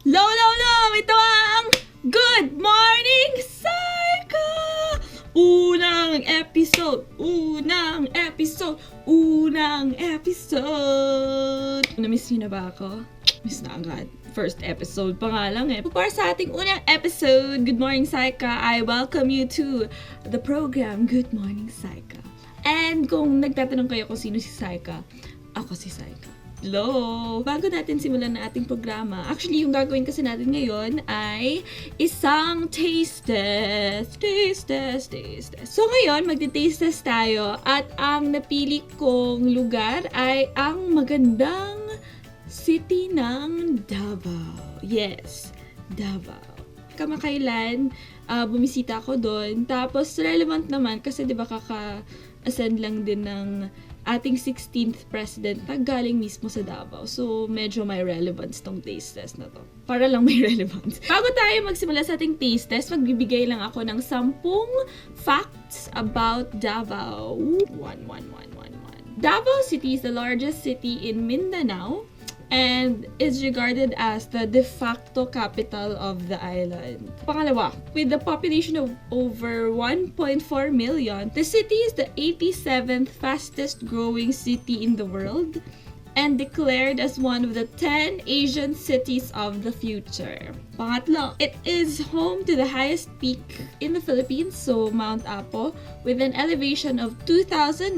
Lolo! Ito ang Good Morning Psycho! Unang episode! Namiss niyo na ba ako? Miss na agad. First episode pa nga lang eh. Para sa ating unang episode, Good Morning Psycho, I welcome you to the program Good Morning Psycho. And kung nagtatanong kayo kung sino si Psycho, ako si Psycho. Hello! Bago natin simulan na ating programa, actually yung gagawin kasi natin ngayon ay isang taste test. So ngayon, magti-taste test tayo at ang napili kong lugar ay ang magandang city ng Davao. Yes, Davao. Kamakailan, bumisita ako doon. Tapos relevant naman kasi 'di ba kaka-ascend lang din ng ating 16th president na galing mismo sa Davao. So, medyo may relevance tong taste test na to. Para lang may relevance. Bago tayo magsimula sa ating taste test, magbibigay lang ako ng 10 facts about Davao. 1. Davao City is the largest city in Mindanao and is regarded as the de facto capital of the island. Pangalawa, with a population of over 1.4 million, the city is the 87th fastest growing city in the world and declared as one of the 10 Asian cities of the future. Pangatlo, it is home to the highest peak in the Philippines, so Mount Apo, with an elevation of 2,954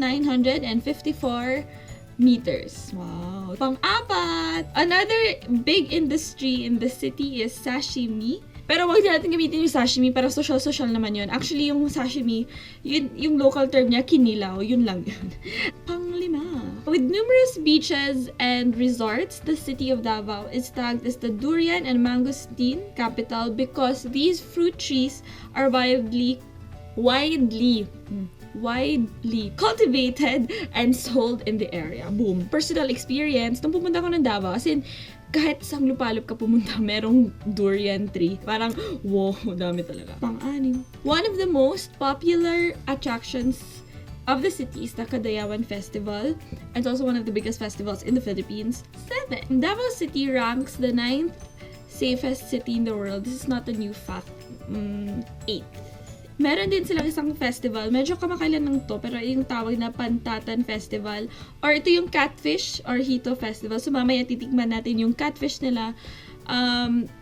meters. Wow. Pang-apat, another big industry in the city is sashimi. Pero wag natin gamitin yung sashimi para social naman yun. Actually, yung sashimi, yung local term niya, kinilaw. Yun lang yun. Pang-lima, with numerous beaches and resorts, the city of Davao is tagged as the durian and mangosteen capital because these fruit trees are widely cultivated and sold in the area. Boom. Personal experience, nung pumunta ko ng Davao, as in, kahit sang lupalop ka pumunta, merong durian tree. Parang, wow, dami talaga. Pang-anim. One of the most popular attractions of the city is the Kadayawan Festival. It's also one of the biggest festivals in the Philippines. 7. Davao City ranks the 9th safest city in the world. This is not a new fact. 8. Meron din silang isang festival, medyo kamakailan lang to, pero yung tawag na Pantatan Festival, or ito yung Catfish or Hito Festival. So mamaya titikman natin yung catfish nila.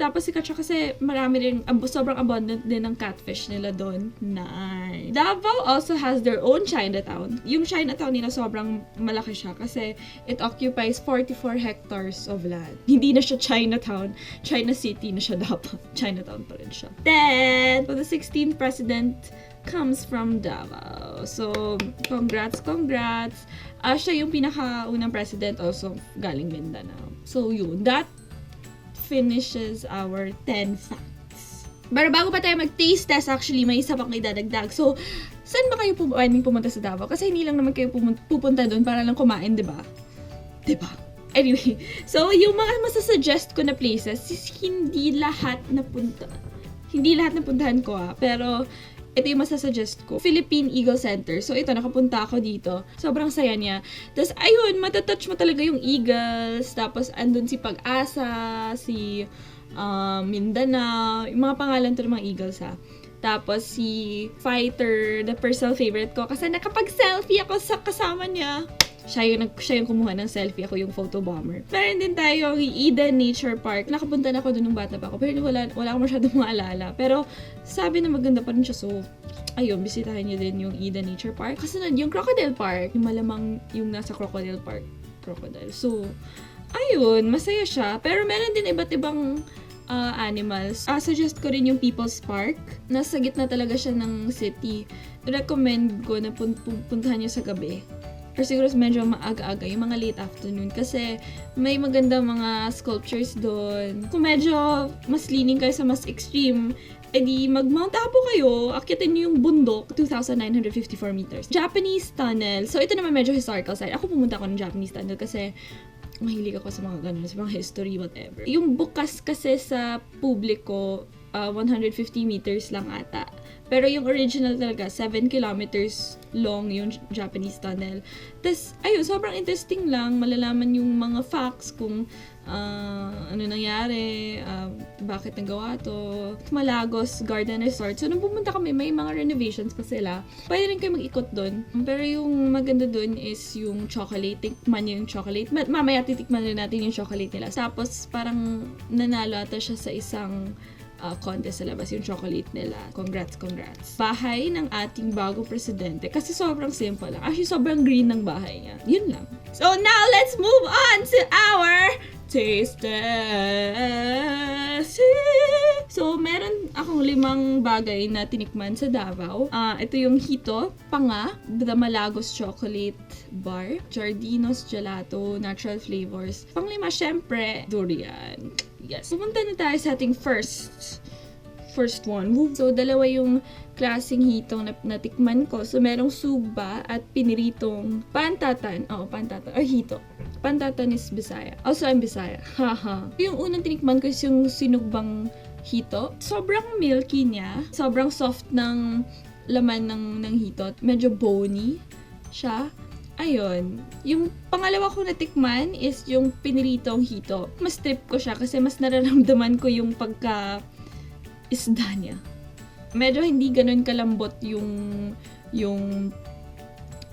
Tapos sikat siya kasi marami rin, sobrang abundant din ng catfish nila doon. Nice. Davao also has their own Chinatown. Yung Chinatown nila sobrang malaki siya kasi it occupies 44 hectares of land. Hindi na siya Chinatown. China City na siya dapat. Chinatown pa rin siya. Then, the 16th president comes from Davao. So, congrats. Siya yung pinakaunang president also galing Mindanao. So, yun. That finishes our 10 facts. Pero bago pa tayo mag-taste test, actually, may isa pang idadagdag. So, saan ba kayo pwedeng pumunta sa Davao? Kasi hindi lang naman kayo pupunta doon para lang kumain, di ba? Anyway, so, yung mga masasuggest ko na places, hindi lahat napuntahan ko pero ito yung masasuggest ko. Philippine Eagle Center. So, ito, nakapunta ako dito. Sobrang saya niya. Tapos, ayun, matatouch mo talaga yung eagles. Tapos, andun si Pag-asa, si Mindanao. Yung mga pangalan to ng mga eagles, ha. Tapos, si Fighter, the personal favorite ko. Kasi nakapag-selfie ako sa kasama niya. Siya yung kumuha ng selfie, ako yung photo bomber. Meron din tayo yung Eden Nature Park. Nakapunta na ako dun nung bata pa ako, pero wala ako masyadong maalala. Pero sabi na maganda pa rin siya, so ayun, bisitahin niyo din yung Eden Nature Park. Kasunod, yung Crocodile Park, yung malamang yung nasa Crocodile Park, crocodile. So, ayun, masaya siya. Pero meron din iba't ibang animals. Suggest ko rin yung People's Park. Nasa gitna talaga siya ng city. Recommend ko na puntahan niyo sa gabi. Or siguro medyo maaga-aga, yung mga late afternoon. Kasi may maganda mga sculptures doon. Kung medyo mas leaning kayo sa mas extreme, edi mag-Mount Apo kayo, akyatin nyo yung bundok, 2,954 meters. Japanese Tunnel. So ito naman medyo historical side. Ako pumunta ako ng Japanese Tunnel kasi mahilig ako sa mga ganun, sa mga history, whatever. Yung bukas kasi sa publiko, 150 meters lang ata. Pero yung original talaga, 7 kilometers long yung Japanese tunnel. Tapos, ayun, sobrang interesting lang. Malalaman yung mga facts kung ano nangyari, bakit nagawa to. Malagos Garden Resort. So, nung pumunta kami, may mga renovations pa sila. Pwede rin kayo mag-ikot doon. Pero yung maganda doon is yung chocolate. Tikman niyo yung chocolate. Mamaya titikman rin natin yung chocolate nila. Tapos, parang nanalo ata siya sa isang contest sa labas, yung chocolate nila. Congrats. Bahay ng ating bagong presidente. Kasi sobrang simple lang. Actually, sobrang green ng bahay niya. Yun lang. So, now, let's move on to our taste test. So, meron akong 5 bagay na tinikman sa Davao. Ito yung Hito, Panga, The Malagos Chocolate Bar, Giardino's Gelato, Natural Flavors. Pang-5, syempre, durian. Yes. Pumunta na tayo sa ating first one. So, dalawa yung klaseng hitong na natikman ko. So, merong sugba at piniritong pantatan. Pantatan. Or hito. Pantatan is Bisaya. Also, I'm Bisaya. Haha. Yung unang tinikman ko is yung sinugbang hito. Sobrang milky niya. Sobrang soft ng laman ng hito. Medyo bony siya. Ayun. Yung pangalawa ko natikman is yung piniritong hito. Mas trip ko siya kasi mas nararamdaman ko yung pagka-isda niya. Medyo hindi ganun kalambot yung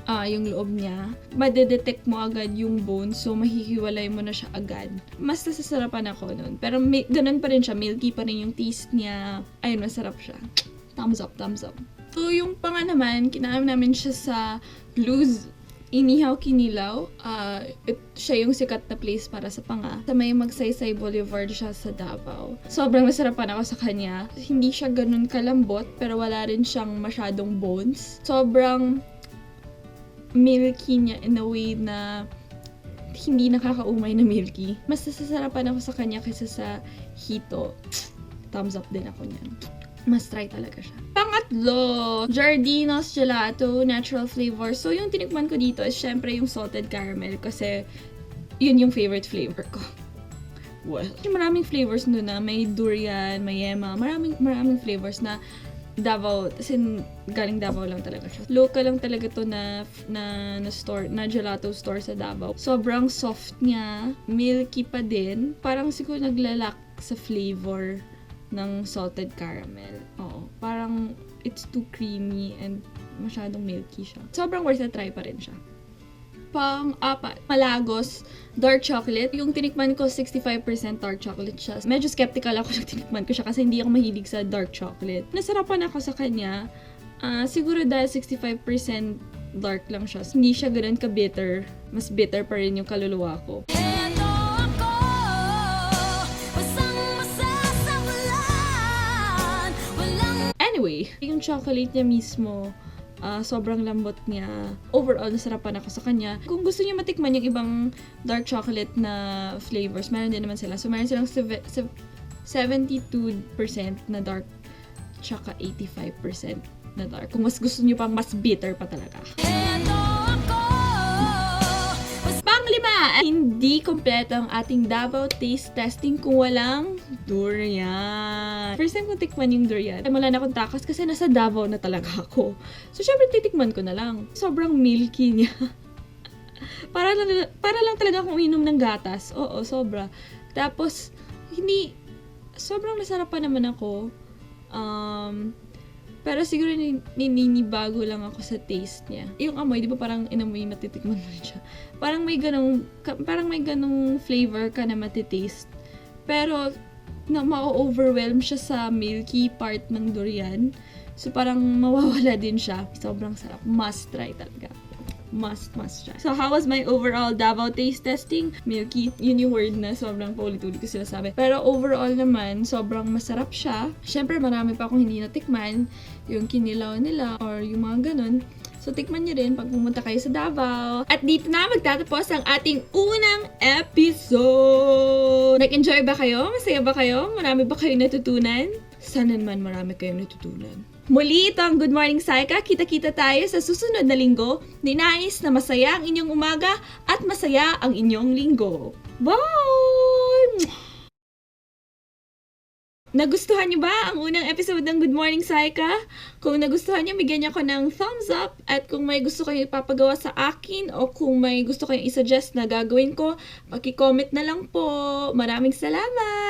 loob niya. Madedetect mo agad yung bone, so mahihiwalay mo na siya agad. Mas nasasarapan ako nun. Pero ganun pa rin siya. Milky pa rin yung taste niya. Ayun, masarap siya. Thumbs up. So, yung panga naman, kinain namin siya sa Blues Inihaw Kinilaw. Siya yung sikat na place para sa panga. Sa may Magsaysay Boulevard siya sa Davao. Sobrang nasarapan ako sa kanya. Hindi siya ganun kalambot, pero wala rin siyang masyadong bones. Sobrang milky niya in a way na hindi nakakaumay na milky. Mas nasasarapan ako sa kanya kaysa sa hito. Thumbs up din ako niyan. Mas try talaga siya. Pangatlo, Giardino's Gelato, Natural Flavor. So, yung tinikman ko dito is syempre yung salted caramel kasi yun yung favorite flavor ko. Well, maraming flavors nun na may durian, may yema, maraming flavors na Davao, kasi galing Davao lang talaga siya. Local lang talaga to na store, na gelato store sa Davao. Sobrang soft niya, milky pa din. Parang siguro naglalak sa flavor ng salted caramel. Oo. Parang it's too creamy and masyadong milky siya. Sobrang worth a try pa rin siya. Pang-4, Malagos dark chocolate. Yung tinikman ko, 65% dark chocolate siya. Medyo skeptical ako nung tinikman ko siya kasi hindi ako mahilig sa dark chocolate. Nasarapan ako sa kanya. Siguro dahil 65% dark lang siya. Hindi siya ganun ka-bitter. Mas bitter pa rin yung kaluluwa ko. Anyway, yung chocolate niya mismo, sobrang lambot niya. Overall, nasarapan ako sa kanya. Kung gusto niyo matikman yung ibang dark chocolate na flavors, meron din naman sila. So, meron silang 72% na dark, tsaka 85% na dark. Kung mas gusto niyo pang mas bitter pa talaga. Pang-5, hindi kompleto ang ating Davao taste testing kung walang durian. First time ko tikman yung durian. Wala na akong takas kasi nasa Davao na talaga ako. So, syempre titikman ko na lang. Sobrang milky niya. para lang talaga akong uminom ng gatas. Oo, sobra. Tapos, sobrang nasarapan naman ako. Pero siguro ninibago lang ako sa taste niya. Yung amoy, di ba parang inamoy matitikman mo rin siya. Parang may ganong flavor ka na matitaste. Pero ma-overwhelm siya sa milky part ng durian. So parang mawawala din siya. Sobrang sarap. Must try talaga. Must try. So, how was my overall Davao taste testing? Milky, yun yung word na sobrang paulit-ulit ko sinasabi. Pero overall naman, sobrang masarap siya. Syempre, marami pa akong hindi natikman. Yung kinilaw nila or yung mga ganun. So, tikman nyo rin pag pumunta kayo sa Davao. At dito na magtatapos ang ating unang episode. Nag-enjoy ba kayo? Masaya ba kayo? Marami ba kayong natutunan? Sana naman marami kayong natutunan. Muli ito ang Good Morning Saika. Kita-kita tayo sa susunod na linggo. Ninais na masaya ang inyong umaga at masaya ang inyong linggo. Bye! Nagustuhan niyo ba ang unang episode ng Good Morning Saika? Kung nagustuhan niyo, bigyan niyo ako ng thumbs up. At kung may gusto kayong ipapagawa sa akin o kung may gusto kayong isuggest na gagawin ko, paki-comment na lang po. Maraming salamat!